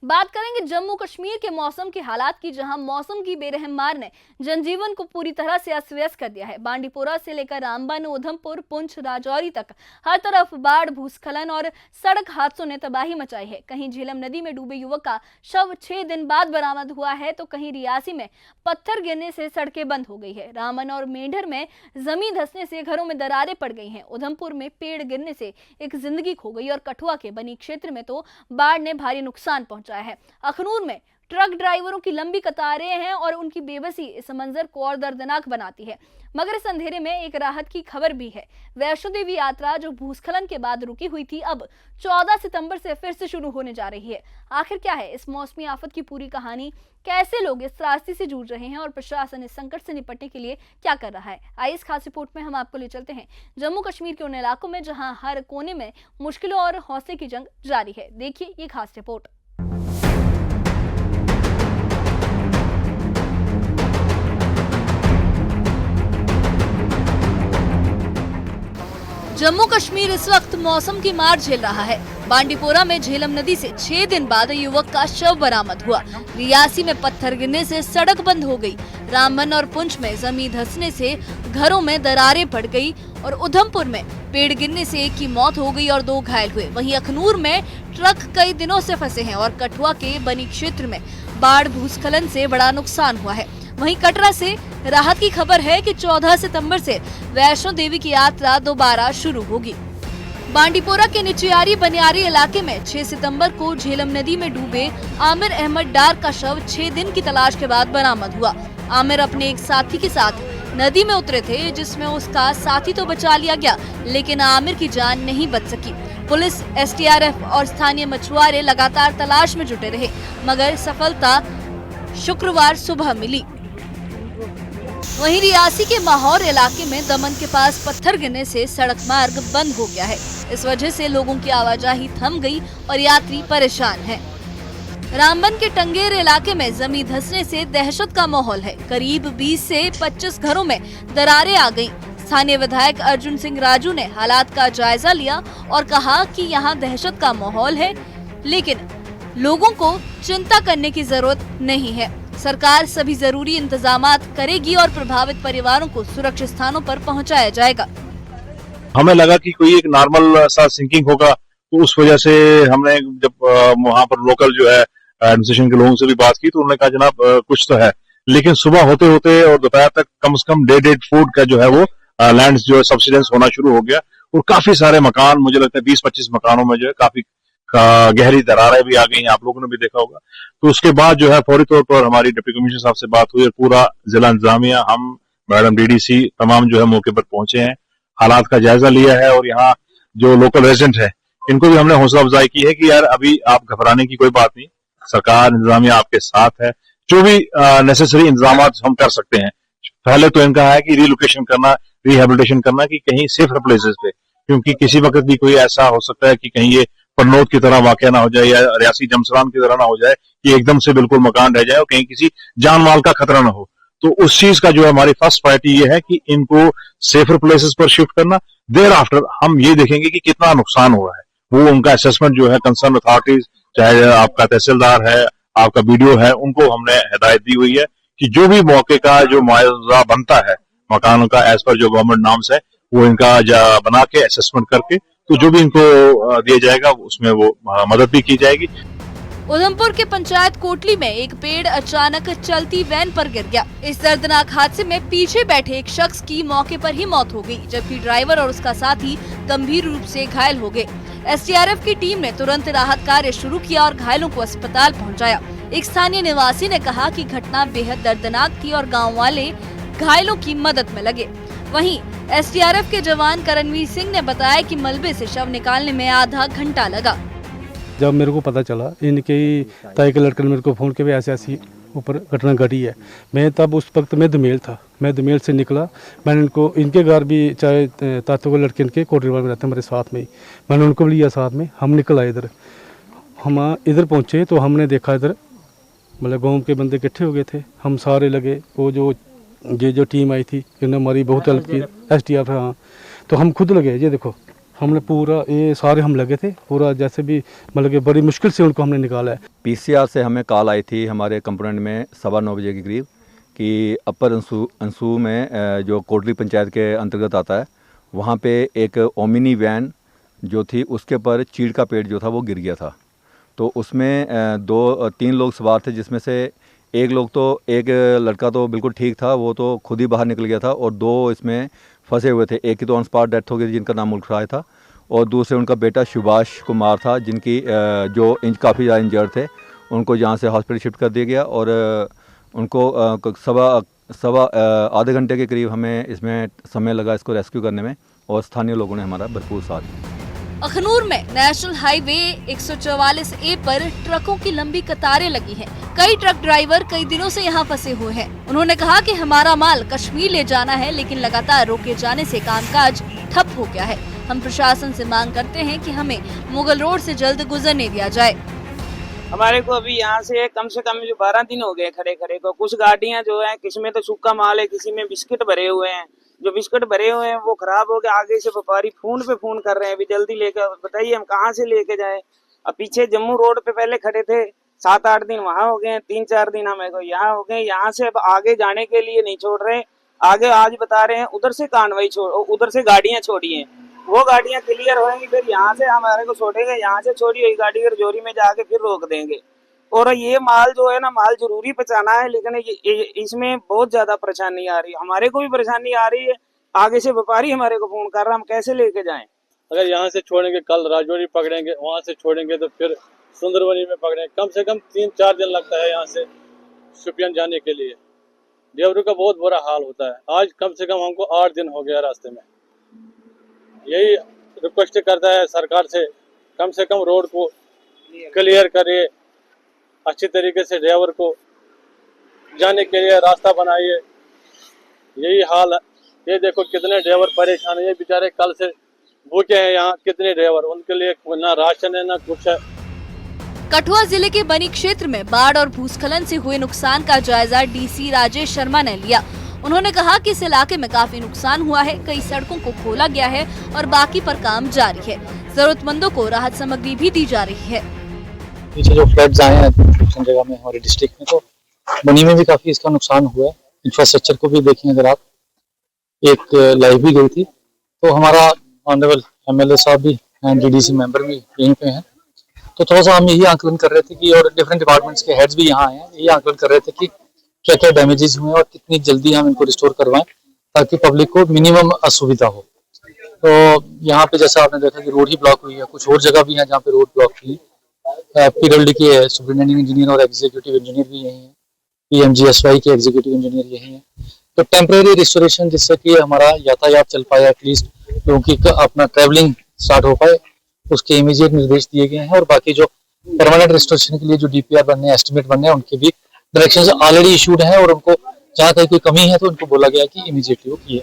बात करेंगे जम्मू कश्मीर के मौसम के हालात की, जहां मौसम की बेरहम मार ने जनजीवन को पूरी तरह से अस्त व्यस्त कर दिया है। बांडीपोरा से लेकर रामबन, उधमपुर, पुंछ, राजौरी तक हर तरफ बाढ़, भूस्खलन और सड़क हादसों ने तबाही मचाई है। कहीं झेलम नदी में डूबे युवक का शव 6 दिन बाद बरामद हुआ है, तो कहीं रियासी में पत्थर गिरने से सड़कें बंद हो गई है। रामबन और मेंढर में जमीन धंसने से घरों में दरारें पड़ गई हैं। उधमपुर में पेड़ गिरने से एक जिंदगी खो गई और कठुआ के बनी क्षेत्र में तो बाढ़ ने भारी नुकसान पहुंचाया है। अखनूर में ट्रक ड्राइवरों की लंबी कतारें हैं और उनकी बेबसी इस मंजर को और दर्दनाक बनाती है। मगर इस अंधेरे में एक राहत की खबर भी है। वैष्णो देवी यात्रा जो भूस्खलन के बाद रुकी हुई थी, अब 14 सितंबर से फिर से शुरू होने जा रही है। आखिर क्या है इस मौसमी आफत की पूरी कहानी? कैसे लोग इस त्रासदी से जूझ रहे हैं और प्रशासन इस संकट से निपटने के लिए क्या कर रहा है? आइए इस खास रिपोर्ट में हम आपको ले चलते हैं जम्मू कश्मीर के उन इलाकों में जहां हर कोने में मुश्किलों और हौसले की जंग जारी है। देखिए ये खास रिपोर्ट। जम्मू कश्मीर इस वक्त मौसम की मार झेल रहा है। बांडीपोरा में झेलम नदी से 6 दिन बाद युवक का शव बरामद हुआ। रियासी में पत्थर गिरने से सड़क बंद हो गई। रामबन और पुंछ में जमीन धंसने से घरों में दरारें पड़ गई और उधमपुर में पेड़ गिरने से एक की मौत हो गई और 2 घायल हुए। वहीं अखनूर में ट्रक कई दिनों से फंसे हैं और कठुआ के बनी क्षेत्र में बाढ़, भूस्खलन से बड़ा नुकसान हुआ है। वहीं कटरा से राहत की खबर है कि 14 सितंबर से वैष्णो देवी की यात्रा दोबारा शुरू होगी। बांडीपोरा के निचियारी बनियारी इलाके में 6 सितंबर को झेलम नदी में डूबे आमिर अहमद डार का शव 6 दिन की तलाश के बाद बरामद हुआ। आमिर अपने एक साथी के साथ नदी में उतरे थे, जिसमें उसका साथी तो बचा लिया गया, लेकिन आमिर की जान नहीं बच सकी। पुलिस, STRF और स्थानीय मछुआरे लगातार तलाश में जुटे रहे, मगर सफलता शुक्रवार सुबह मिली। वहीं रियासी के माहौर इलाके में दमन के पास पत्थर गिरने से सड़क मार्ग बंद हो गया है। इस वजह से लोगों की आवाजाही थम गई और यात्री परेशान हैं। रामबन के टंगेर इलाके में जमीन धंसने से दहशत का माहौल है। करीब 20 से 25 घरों में दरारें आ गईं। स्थानीय विधायक अर्जुन सिंह राजू ने हालात का जायजा लिया और कहा कि यहाँ दहशत का माहौल है, लेकिन लोगों को चिंता करने की जरूरत नहीं है। सरकार सभी जरूरी इंतजामात करेगी और प्रभावित परिवारों को सुरक्षित स्थानों पर पहुंचाया जाएगा। हमें लगा कि कोई एक नॉर्मल सा सिंकिंग होगा, तो उस वजह से हमने जब वहां पर लोकल जो है एडमिनिस्ट्रेशन के लोगों से भी बात की, तो उन्होंने कहा जनाब कुछ तो है। लेकिन सुबह होते होते और दोपहर तक कम से कम 1.5 फुट का जो है वो लैंड जो है सब्सिडेंस होना शुरू हो गया और काफी सारे मकान, मुझे लगता है 20-25 मकानों में जो है काफी गहरी दरारें भी आ गई, आप लोगों ने भी देखा होगा। तो उसके बाद जो है फौरी तौर पर हमारी डिप्टी कमिश्नर साहब से बात हुई और पूरा जिला इंतजामिया, हम, मैडम DDC तमाम जो है मौके पर पहुंचे हैं, हालात का जायजा लिया है और यहाँ जो लोकल रेजिडेंट है इनको भी हमने हौसला अफजाई की है कि यार अभी आप घबराने की कोई बात नहीं, सरकार इंतजामिया आपके साथ है, जो भी नेसेसरी इंतजाम हम कर सकते हैं। पहले तो इनका है कि रिलोकेशन करना, रिहेबिलिटेशन करना कि कहीं सेफ प्लेसेस पे, क्योंकि किसी वक्त भी कोई ऐसा हो सकता है कि कहीं ये पन्नौद की तरह वाकया ना हो जाए या रियासी जमसरान की तरह ना हो जाए कि एकदम से बिल्कुल मकान रह जाए और कहीं किसी जान माल का खतरा ना हो। तो उस चीज का जो है हमारी फर्स्ट प्रायोरिटी ये है कि इनको सेफर प्लेसेस पर शिफ्ट करना। देर आफ्टर हम ये देखेंगे कि कितना नुकसान हुआ है, वो उनका असेसमेंट जो है कंसर्न अथॉरिटीज, चाहे आपका तहसीलदार है, आपका BDO है, उनको हमने हिदायत दी हुई है कि जो भी मौके का जो मुआवजा बनता है मकानों का एज पर जो गवर्नमेंट नॉर्म्स है, वो इनका बना के असेसमेंट करके तो जो भी इनको दिया जाएगा उसमें वो मदद भी की जाएगी। उधमपुर के पंचायत कोटली में एक पेड़ अचानक चलती वैन पर गिर गया। इस दर्दनाक हादसे में पीछे बैठे एक शख्स की मौके पर ही मौत हो गई, जबकि ड्राइवर और उसका साथी गंभीर रूप से घायल हो गए। STRF की टीम ने तुरंत राहत कार्य शुरू किया और घायलों को अस्पताल पहुंचाया। एक स्थानीय निवासी ने कहा कि घटना बेहद दर्दनाक थी और गाँव वाले घायलों की मदद में लगे। वहीं STRF के जवान करणवीर सिंह ने बताया कि मलबे से शव निकालने में आधा घंटा लगा। जब मेरे को पता चला, इनके ताई के लड़के ने मेरे को फोन किया भी ऐसी ऐसी ऊपर घटना घटी है, मैं तब उस वक्त मैं दमेल था, मैं दमेल से निकला। मैंने इनको, इनके घर भी चाहे तातों के लड़के इनके कोटरीवाल में रहते हैं मेरे साथ में ही, मैंने उनको भी लिया साथ में। हम निकल आए इधर, हम इधर पहुँचे तो हमने देखा इधर मतलब गाँव के बंदे इकट्ठे हो गए थे, हम सारे लगे। वो जो टीम आई थी इन्होंने हमारी बहुत हेल्प की, STRF। हाँ, तो हम खुद लगे, ये देखो हमने पूरा ये सारे हम लगे थे पूरा जैसे भी मतलब कि बड़ी मुश्किल से उनको हमने निकाला है। पीसीआर से हमें कॉल आई थी हमारे कंपोनेंट में 9:15 बजे के करीब कि अपर अंसू में जो कोटली पंचायत के अंतर्गत आता है वहाँ पे एक ओमिनी वैन जो थी उसके पर चीड़ का पेड़ जो था वो गिर गया था। तो उसमें 2-3 लोग सवार थे जिसमें से एक लड़का तो बिल्कुल ठीक था, वो तो खुद ही बाहर निकल गया था और 2 इसमें फंसे हुए थे। एक की तो ऑन स्पॉट डेथ हो गई थी जिनका नाम मुल्क राय था और दूसरे उनका बेटा सुभाष कुमार था जिनकी जो काफ़ी ज़्यादा इंजर्ड थे, उनको यहाँ से हॉस्पिटल शिफ्ट कर दिया गया और उनको सवा आधे घंटे के करीब हमें इसमें समय लगा इसको रेस्क्यू करने में और स्थानीय लोगों ने हमारा भरपूर साथ दिया। अखनूर में नेशनल हाईवे 144A पर ट्रकों की लंबी कतारें लगी हैं। कई ट्रक ड्राइवर कई दिनों से यहाँ फंसे हुए हैं। उन्होंने कहा कि हमारा माल कश्मीर ले जाना है, लेकिन लगातार रोके जाने से कामकाज ठप हो गया है। हम प्रशासन से मांग करते हैं कि हमें मुगल रोड से जल्द गुजरने दिया जाए। हमारे को अभी यहाँ से कम जो 12 दिन हो गए खड़े को। कुछ गाड़ियाँ जो है किसी में तो सूखा माल है, किसी में बिस्किट भरे हुए हैं। जो बिस्किट भरे हुए हैं वो खराब हो गए। आगे से व्यापारी फोन पे फोन कर रहे हैं, अभी जल्दी लेकर बताइए हम कहाँ से लेके जाएं। अब पीछे जम्मू रोड पे पहले खड़े थे, 7-8 दिन वहाँ हो गए, 3-4 दिन हमें को यहाँ हो गए। यहाँ से अब आगे जाने के लिए नहीं छोड़ रहे। आगे आज बता रहे हैं उधर से कानवाई उधर से गाड़ियाँ छोड़िए, वो गाड़ियाँ क्लियर होंगी फिर यहाँ से हमारे को छोड़ेंगे। यहाँ से छोड़ी हुई गाड़ी अगर जोरी में जाके फिर रोक देंगे। और ये माल जो है ना, माल जरूरी पहुंचाना है, लेकिन इसमें बहुत ज्यादा परेशानी आ रही है। हमारे को भी परेशानी आ रही है, आगे से व्यापारी हमारे को फोन कर रहा है, हम कैसे लेके जाएं। अगर यहाँ से छोड़ेंगे, कल राजौरी पकड़ेंगे, वहाँ से छोड़ेंगे तो फिर सुंदरबनी में पकड़ेंगे। कम से कम 3-4 दिन लगता है यहाँ से शोपियान जाने के लिए। ड्राइवरों का बहुत बुरा हाल होता है। आज कम से कम हमको 8 दिन हो गया रास्ते में। यही रिक्वेस्ट करता है सरकार से, कम रोड को क्लियर करिए, अच्छी तरीके से ड्राइवर को जाने के लिए रास्ता बनाइए। यही हाल है। ये देखो कितने ड्राइवर परेशान है, ये बेचारे कल से भूखे हैं यहाँ। कितने ड्राइवर, उनके लिए ना राशन है ना कुछ है। कठुआ जिले के बनी क्षेत्र में बाढ़ और भूस्खलन से हुए नुकसान का जायजा डीसी राजेश शर्मा ने लिया। उन्होंने कहा कि इस इलाके में काफी नुकसान हुआ है, कई सड़कों को खोला गया है और बाकी पर काम जारी है। जरूरतमंदों को राहत सामग्री भी दी जा रही है। पीछे जो फ्लड्स आए हैं कुछ जगह में हमारे डिस्ट्रिक्ट में, तो बनी में भी काफी इसका नुकसान हुआ है। इंफ्रास्ट्रक्चर को भी देखें अगर आप, एक लाइफ भी गई थी। तो हमारा ऑनरेबल एमएलए साहब भी एंड डीडीसी मेंबर भी यहीं पे हैं। तो थोड़ा सा हम यही आंकलन कर रहे थे कि, और डिफरेंट डिपार्टमेंट्स के हेड्स भी यहाँ आए हैं, यही आंकलन कर रहे थे कि क्या क्या डैमेजेस हुए और कितनी जल्दी हम इनको रिस्टोर करवाएं ताकि पब्लिक को मिनिमम असुविधा हो। तो यहाँ पे जैसा आपने देखा कि रोड ही ब्लॉक हुई है, कुछ और जगह भी है जहाँ पे रोड ब्लॉक हुई। पीडब्ल्यूडी के सुपरिटेंडिंग इंजीनियर और एग्जीक्यूटिव इंजीनियर भी यही है, पीएमजीएसवाई के एग्जीक्यूटिव इंजीनियर यही है। तो टेम्परेरी रिस्टोरेशन जिससे कि हमारा यातायात चल पाए, एटलीस्ट लोगों की अपना ट्रैवलिंग स्टार्ट हो पाए, उसके इमीडिएट निर्देश दिए गए हैं। और बाकी जो परमानेंट रिस्टोरेशन के लिए जो डीपीआर बनने हैं, एस्टिमेट बनने हैं, उनके भी डायरेक्शंस ऑलरेडी इशूड हैं और उनको जहाँ कहीं कोई कमी है तो उनको बोला गया कि इमीडिएटली वो किए।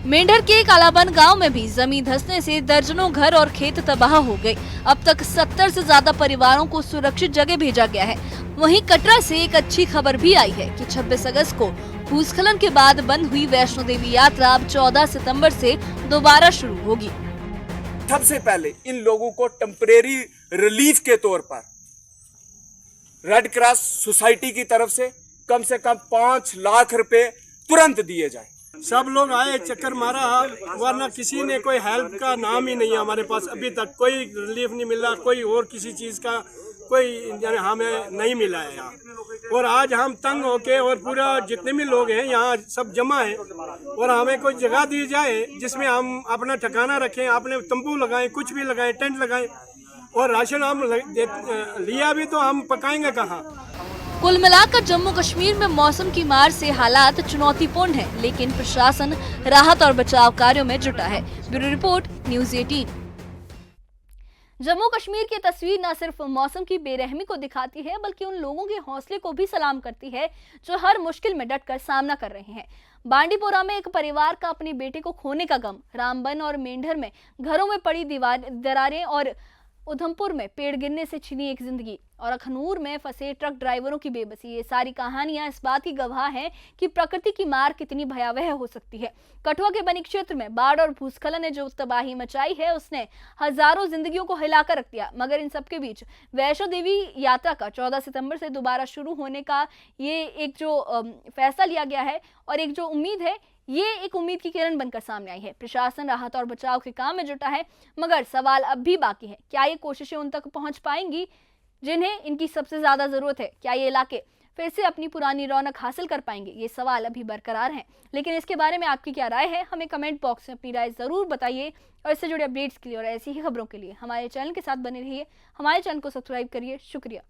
मेंढर के कालाबन गांव में भी जमीन धंसने से दर्जनों घर और खेत तबाह हो गए। अब तक 70 से ज्यादा परिवारों को सुरक्षित जगह भेजा गया है। वहीं कटरा से एक अच्छी खबर भी आई है कि 26 अगस्त को भूस्खलन के बाद बंद हुई वैष्णो देवी यात्रा अब 14 सितंबर से दोबारा शुरू होगी। सबसे पहले इन लोगों को टेम्परेरी रिलीफ के तौर पर रेड क्रॉस सोसाइटी की तरफ से कम 5 लाख रुपए तुरंत दिए जाए। सब लोग आए, चक्कर मारा, वरना किसी ने कोई हेल्प का नाम ही नहीं है हमारे पास। अभी तक कोई रिलीफ नहीं मिला, कोई और किसी चीज़ का कोई हमें नहीं मिला है यहाँ। और आज हम तंग होके और पूरा जितने भी लोग हैं यहाँ सब जमा हैं और हमें कोई जगह दी जाए जिसमें हम अपना ठिकाना रखें, अपने तंबू लगाएं, कुछ भी लगाएं, टेंट लगाएं। और राशन हम लिया भी तो हम पकाएंगे कहाँ। कुल मिलाकर जम्मू कश्मीर में मौसम की मार से हालात चुनौतीपूर्ण हैं, लेकिन प्रशासन राहत और बचाव कार्यों में जुटा है। Bureau report, news 18। Jammu Kashmir की तस्वीर न सिर्फ मौसम की बेरहमी को दिखाती है, बल्कि उन लोगों के हौसले को भी सलाम करती है जो हर मुश्किल में डटकर सामना कर रहे हैं। बांडीपोरा में एक परिवार का अपनी बेटे को खोने का गम, रामबन और मेंढर में घरों में पड़ी दरारें और उधमपुर में पेड़ गिरने से छिनी एक जिंदगी और अखनूर में फंसे ट्रक ड्राइवरों की बेबसी, ये सारी कहानियां इस बात की गवाह हैं कि प्रकृति की मार कितनी भयावह हो सकती है। कठुआ के बनी क्षेत्र में बाढ़ और भूस्खलन ने जो तबाही मचाई है उसने हजारों जिंदगियों को हिलाकर रख दिया। मगर इन सबके बीच वैष्णो देवी यात्रा का 14 सितंबर से दोबारा शुरू होने का ये एक जो फैसला लिया गया है और एक जो उम्मीद है, ये एक उम्मीद की किरण बनकर सामने आई है। प्रशासन राहत और बचाव के काम में जुटा है, मगर सवाल अब भी बाकी है। क्या ये कोशिशें उन तक पहुंच पाएंगी जिन्हें इनकी सबसे ज्यादा जरूरत है? क्या ये इलाके फिर से अपनी पुरानी रौनक हासिल कर पाएंगे? ये सवाल अभी बरकरार हैं, लेकिन इसके बारे में आपकी क्या राय है? हमें कमेंट बॉक्स में अपनी राय जरूर बताइए और इससे जुड़े अपडेट्स के लिए और ऐसी ही खबरों के लिए हमारे चैनल के साथ बने रहिए। हमारे चैनल को सब्सक्राइब करिए। शुक्रिया।